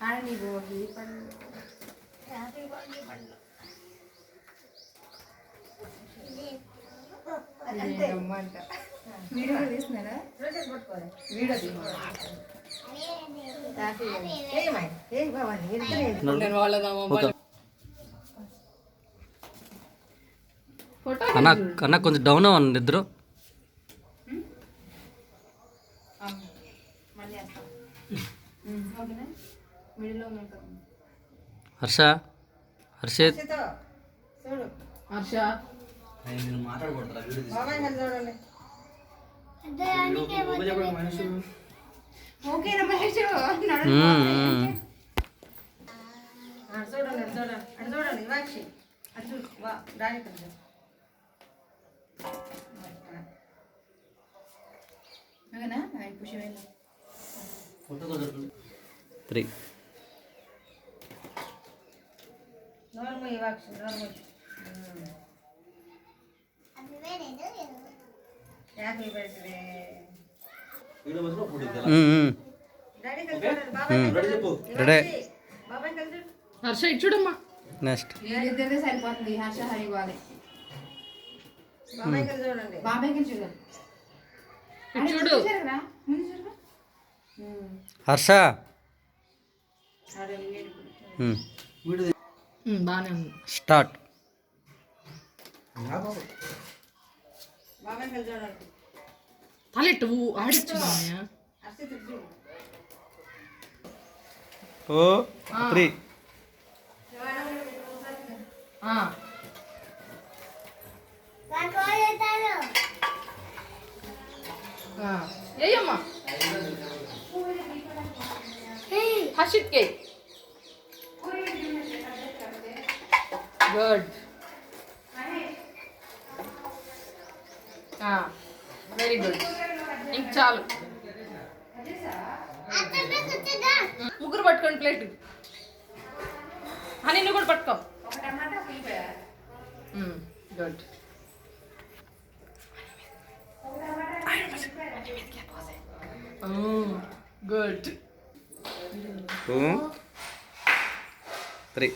ఆడని భోగి పళ్ళు హ్యాపీ భోగి పళ్ళు అంతే అమ్మంట వీడియో తీస్తున్నారా వీడియో అన్న కొంచెం డౌన్ అవ్వండి ఇద్దరు. హర్ష హర్షిత్ హర్ష ఓకేనా మహేష్ చూడండి చూడండి వాక్షి అటు దాని ఓకేనా పుషి వెళ్ళి 3 నార్మల్ వాక్షి normal happy birthday ready. Harsha ఇచ్చుడమ్మా నెక్స్ట్ ఇద్దరిదే సరిపోతుంది. హర్ష హరి ఇవ్వాలి. బాబాయ్కి చూడండి చూడు హర్ష బాగానే ఉంది. స్టార్ట్. తలెట్టు ఆడిచ్చు 3 ఏయమ్మా హర్షిత్ కే గుడ్ వెరీ గుడ్. ఇంక చాలు ముగ్గురు పట్టుకోండి ప్లేట్ అని నువ్వు కూడా పట్టుకో. గుడ్. గుడ్. 2 3